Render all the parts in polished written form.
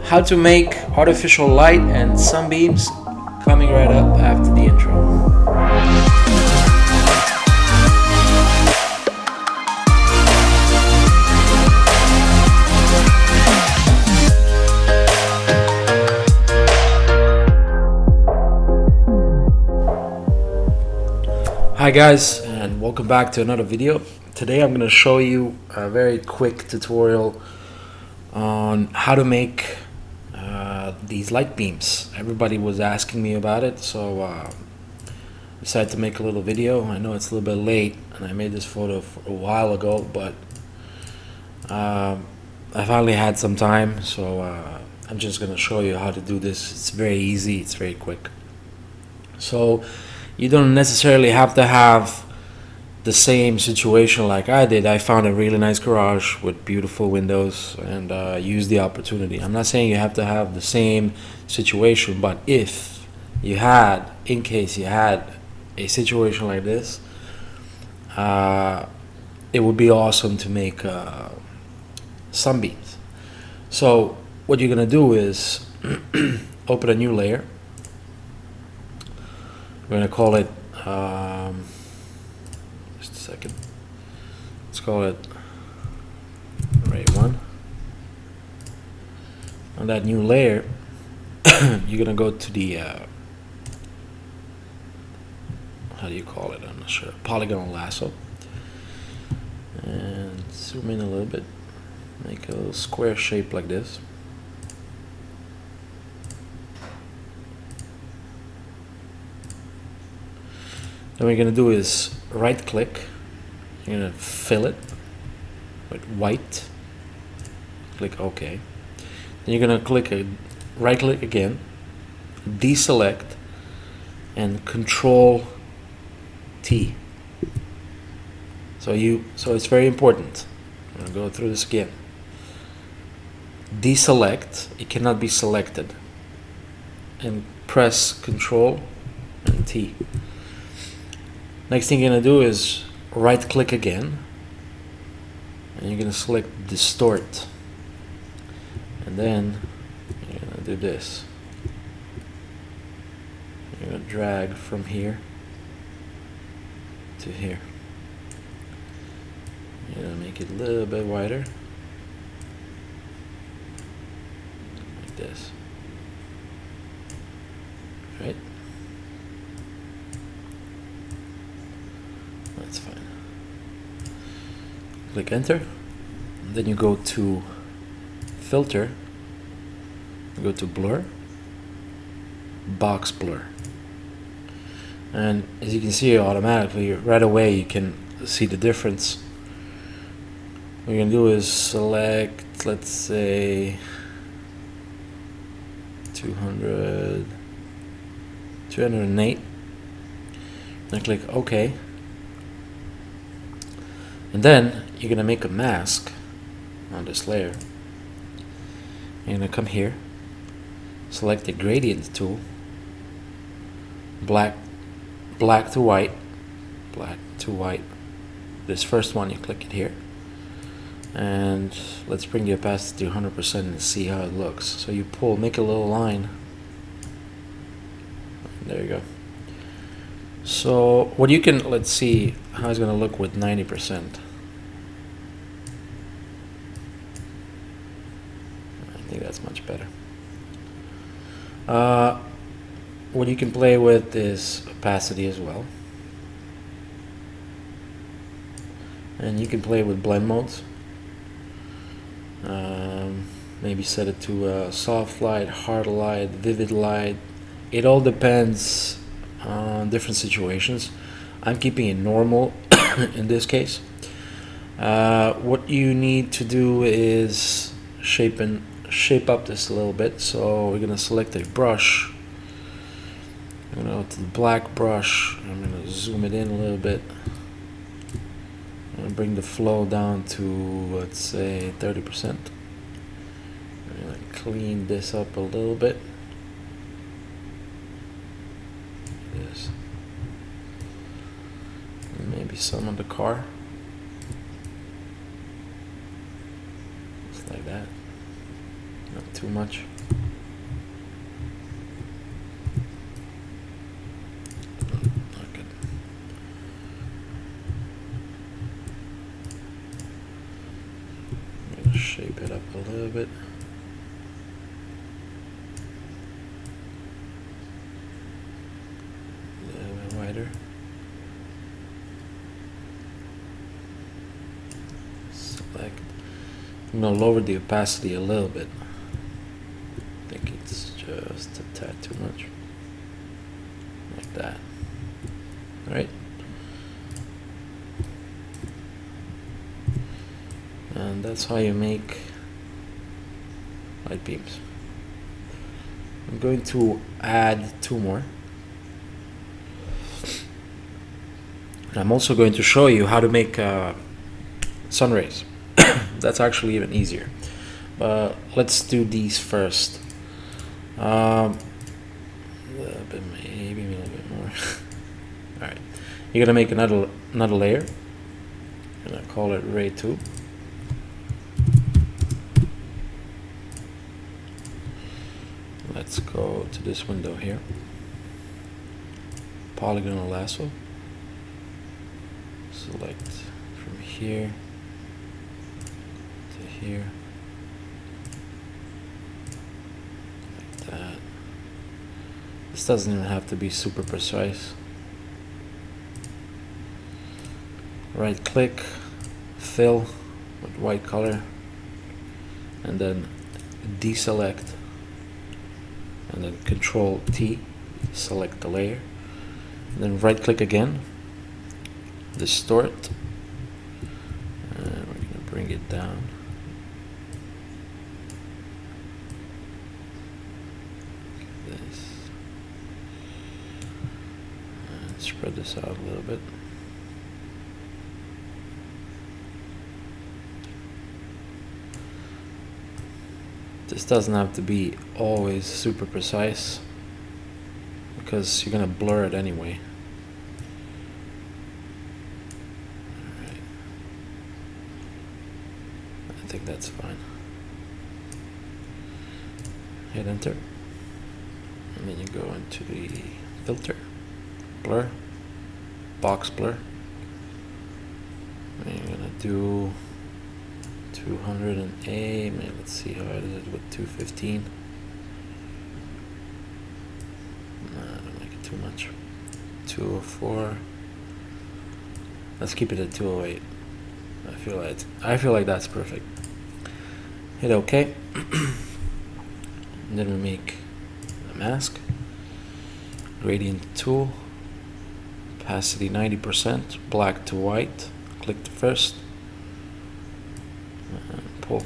how to make artificial light and sunbeams, coming right up after the intro. Hi guys, and welcome back to another video. Today I'm going to show you a very quick tutorial on how to make these light beams. Everybody was asking me about it, so I decided to make a little video. I know it's a little bit late and I made this photo a while ago, but I finally had some time, so I'm just going to show you how to do this. It's very easy, it's very quick. So you don't necessarily have to have the same situation like I did. I found a really nice garage with beautiful windows and used the opportunity. I'm not saying you have to have the same situation, but if you had, in case you had a situation like this, it would be awesome to make sunbeams. So what you're gonna do is open a new layer. We're gonna call it just a second. Let's call it array 1. On that new layer, you're gonna go to the how do you call it? I'm not sure. Polygon lasso, and zoom in a little bit. Make a little square shape like this. Then what you're going to do is right click, you're going to fill it with white, click OK. Then you're going to right click again, deselect, and Control T. So it's very important. I'm going to go through this again. Deselect, it cannot be selected, and press Control and T. Next thing you're going to do is right click again, and you're going to select distort, and then you're going to do this. You're going to drag from here to here. You're going to make it a little bit wider, like this, right? That's fine. Click enter, and then you go to filter, you go to blur, box blur, and as you can see, automatically right away you can see the difference. What you're gonna do is select, let's say 208, and click OK. And then you're gonna make a mask on this layer. You're gonna come here, select the gradient tool, black to white, This first one, you click it here, and let's bring the opacity to 100% and see how it looks. So you make a little line. There you go. So what you can, let's see how it's going to look with 90%. I think that's much better. What you can play with is opacity as well. And you can play with blend modes. Maybe set it to soft light, hard light, vivid light. It all depends on different situations. I'm keeping it normal in this case. What you need to do is shape up this a little bit. So we're gonna select a brush. I'm gonna go to the black brush. I'm gonna zoom it in a little bit. I'm gonna bring the flow down to, let's say, 30%. I'm gonna clean this up a little bit. Yes. And maybe some on the car. Just like that. Not too much. Not good. I'm gonna shape it up a little bit. A little bit wider. Select. I'm gonna lower the opacity a little bit. I think it's just a tad too much. Like that. Alright. And that's how you make light beams. I'm going to add 2 more. And I'm also going to show you how to make sun rays. That's actually even easier. But let's do these first. A little bit, maybe a little bit more. All right, you're gonna make another layer. I'm gonna call it Ray 2. Let's go to this window here. Polygonal lasso. Select from here to here. Like that. This doesn't even have to be super precise. Right click, fill with white color, and then deselect, and then Control T, select the layer, and then right click again, distort, and we're going to bring it down. Like this. And spread this out a little bit. This doesn't have to be always super precise because you're gonna blur it anyway. Alright. I think that's fine. Hit enter. And then you go into the filter, blur, box blur. And you're gonna do 208, man, let's see how it is with 215. Nah, I don't like it too much. 204. Let's keep it at 208. I feel like that's perfect. Hit OK. And then we make a mask. Gradient tool. Opacity 90%. Black to white. Click the first. And pull.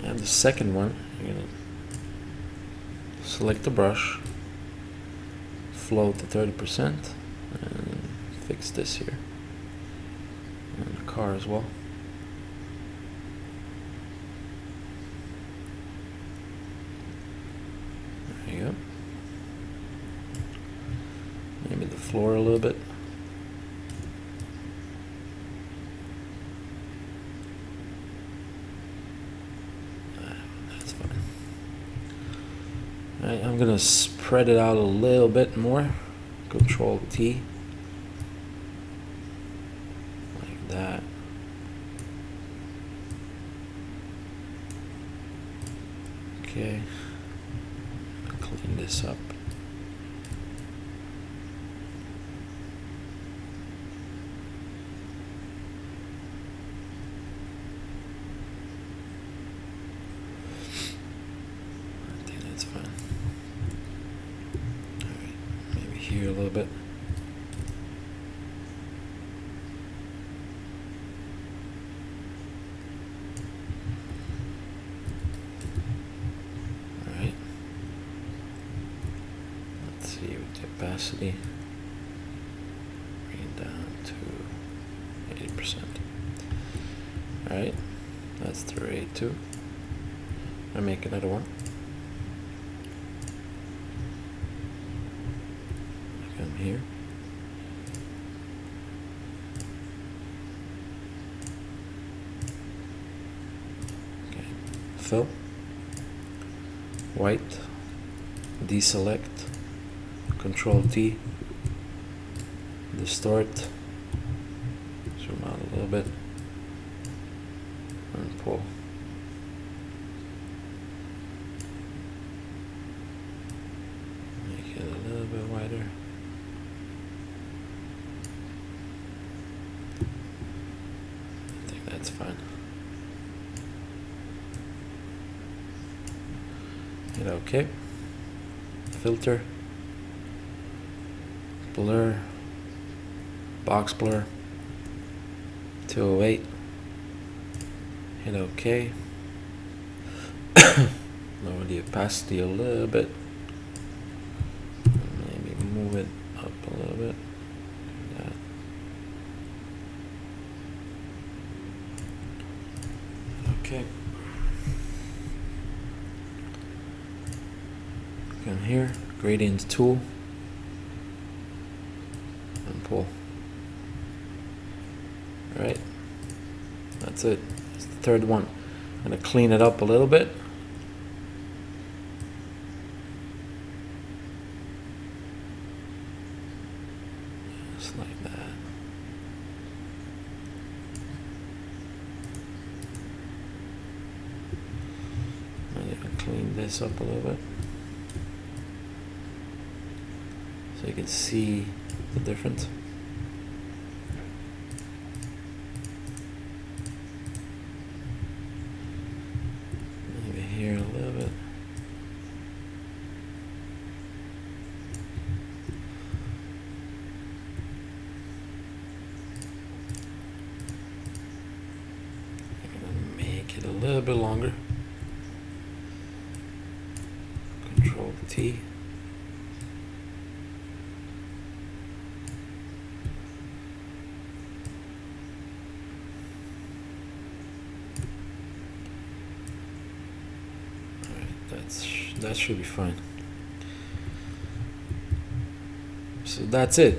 And the second one, you're gonna select the brush, float to 30%, and fix this here, and the car as well. There you go. Maybe the floor a little bit. Right, I'm gonna spread it out a little bit more. Control T. Like that. Okay. Clean this up. I think that's fine. Here a little bit. Alright. Let's see with the opacity. Bring it down to 80%. Alright. That's the Ray 2. I make another one. Come here. Okay. fill, white, deselect, Control T, distort, zoom out a little bit, and pull. Make it a little bit wider. I think that's fine. Hit OK. Filter, blur, box blur, 208. Hit OK. Lower the opacity a little bit. Maybe move it up a little bit. Like that. Okay. Come here, gradient tool, and pull. Alright, that's it. It's the third one. I'm going to clean it up a little bit. Just like that. I'm going to clean this up a little bit, so you can see the difference. Maybe here a little bit. I'm gonna make it a little bit longer. Control T. That should be fine. So that's it.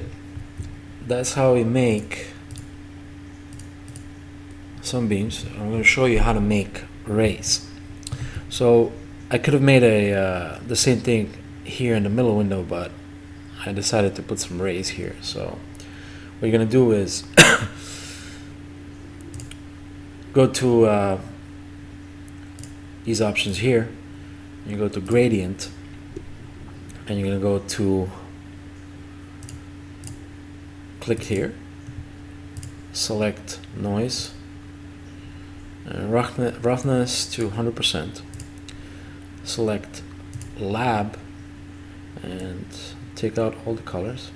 That's how we make sunbeams. I'm going to show you how to make rays. So I could have made a the same thing here in the middle window, but I decided to put some rays here. So what you're going to do is go to these options here. You go to gradient, and you're going to go to click here, select noise, roughness to 100%, select lab, and take out all the colors.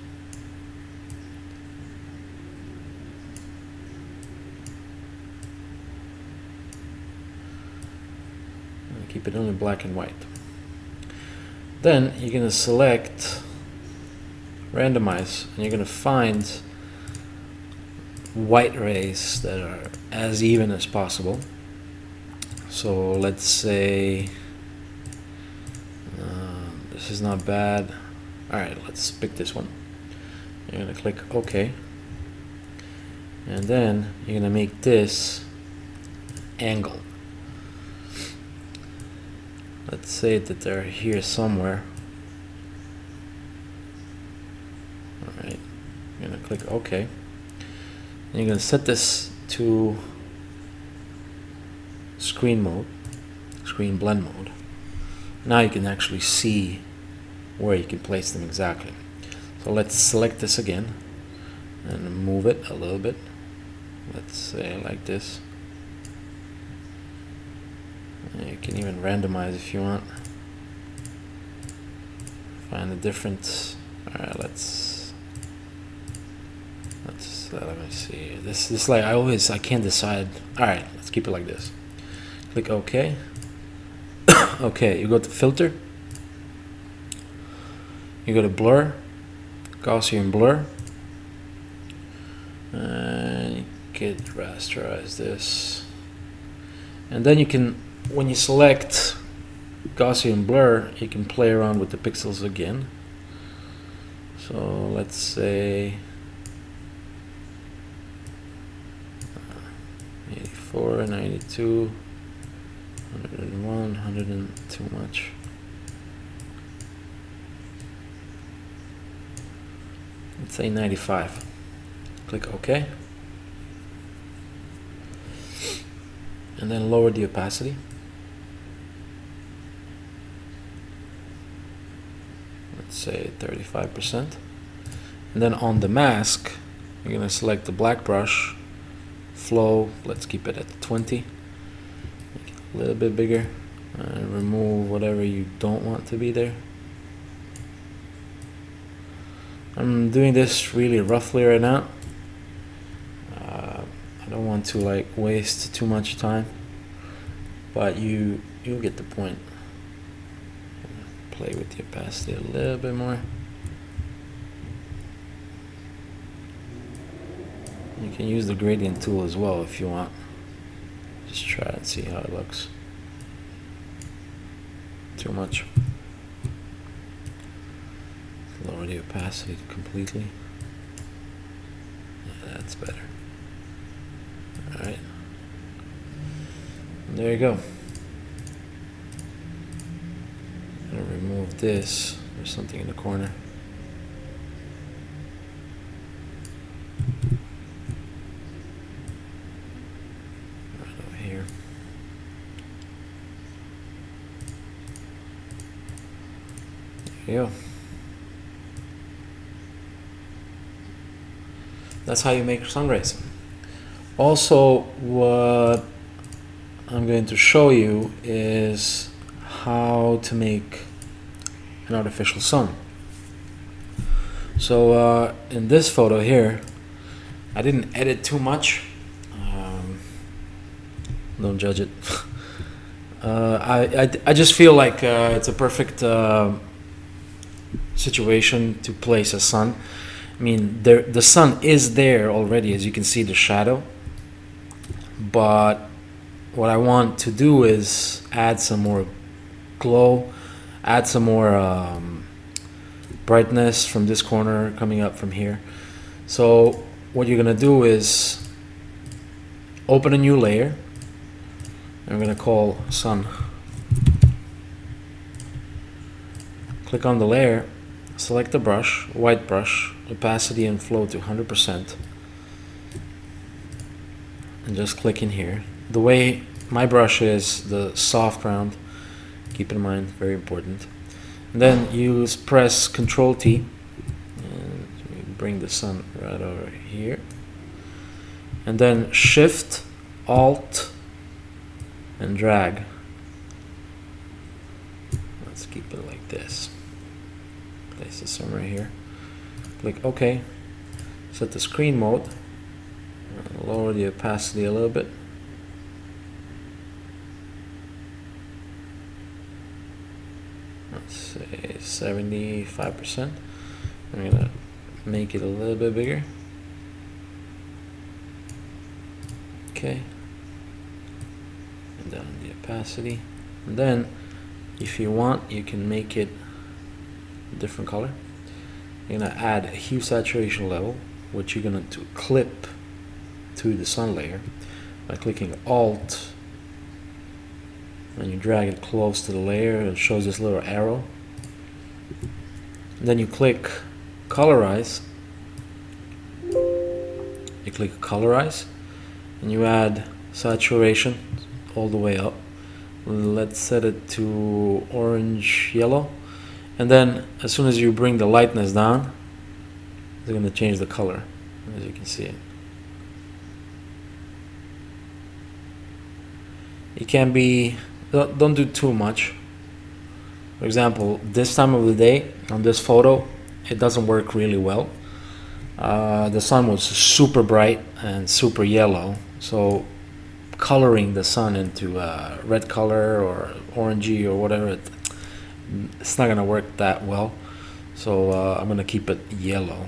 Keep it only black and white. Then you're going to select randomize, and you're going to find white rays that are as even as possible. So let's say this is not bad. Alright, let's pick this one. You're going to click OK, and then you're going to make this angle. Let's say that they're here somewhere. Alright, you're going to click OK. And you're going to set this to screen mode, screen blend mode. Now you can actually see where you can place them exactly. So let's select this again and move it a little bit. Let's say like this. You can even randomize if you want. Find the difference. Alright, let's let me see. This like I can't decide. Alright, let's keep it like this. Click OK. Okay, you go to filter. You go to blur, Gaussian blur, and you can rasterize this. And then you can, when you select Gaussian blur, you can play around with the pixels again. So let's say 84, 92, 101. 100 and too much. Let's say 95. Click OK. And then lower the opacity. Let's say 35%. And then on the mask, you're going to select the black brush, flow, let's keep it at 20. Make it a little bit bigger, and remove whatever you don't want to be there. I'm doing this really roughly right now. I don't want to like waste too much time, but you'll get the point. Play with the opacity a little bit more. You can use the gradient tool as well if you want. Just try and see how it looks. Too much. Lower the opacity completely. Yeah, that's better. Alright. There you go. I'm gonna remove this. There's something in the corner. Right over here. There you go. That's how you make sun rays. Also, what I'm going to show you is how to make an artificial sun. So in this photo here, I didn't edit too much. Don't judge it. I just feel like it's a perfect situation to place a sun. I mean, the sun is there already, as you can see the shadow. But what I want to do is add some more glow, add some more brightness from this corner coming up from here. So what you're gonna do is open a new layer. I'm gonna call sun. Click on the layer, select the brush, white brush, opacity and flow to 100%. And just click in here. The way my brush is the soft round, keep in mind, very important. And then you press Control T and bring the sun right over here. And then Shift, Alt, and drag. Let's keep it like this. Place the sun right here. Click OK. Set the screen mode. Lower the opacity a little bit. Let's say 75%. I'm gonna make it a little bit bigger. Okay. And down the opacity. And then, if you want, you can make it a different color. You're gonna add a hue saturation level, which you're gonna clip to the sun layer by clicking Alt, and you drag it close to the layer. It shows this little arrow. And then you click Colorize. You click Colorize, and you add saturation all the way up. Let's set it to orange yellow, and then as soon as you bring the lightness down, it's going to change the color, as you can see it. It can be, don't do too much. For example, this time of the day on this photo, it doesn't work really well. The sun was super bright and super yellow, so coloring the sun into red color or orangey or whatever, it's not gonna work that well. So I'm gonna keep it yellow.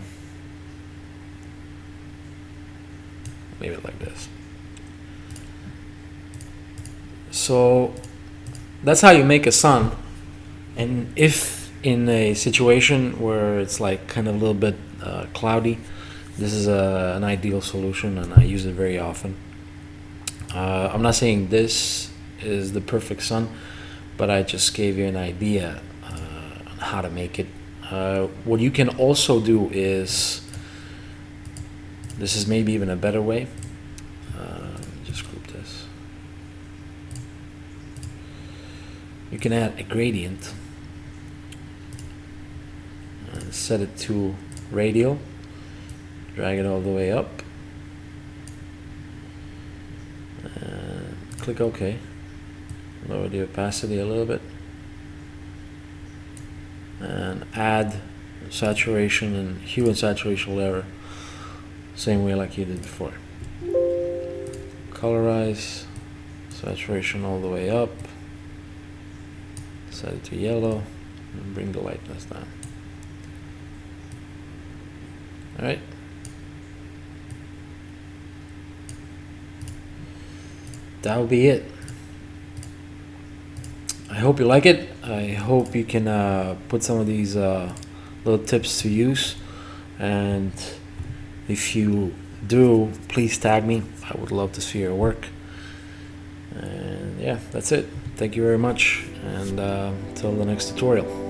Leave it like this. So that's how you make a sun. And if in a situation where it's like kind of a little bit cloudy, this is an ideal solution, and I use it very often. I'm not saying this is the perfect sun, but I just gave you an idea on how to make it. What you can also do is, this is maybe even a better way. Just group this. You can add a gradient and set it to radial. Drag it all the way up. And click OK. Lower the opacity a little bit. And add saturation and hue and saturation layer, same way like you did before. Colorize, saturation all the way up, set it to yellow, and bring the lightness down. Alright. That will be it. I hope you like it. I hope you can put some of these little tips to use, and if you do, please tag me. I would love to see your work. And yeah, that's it. Thank you very much, and till the next tutorial.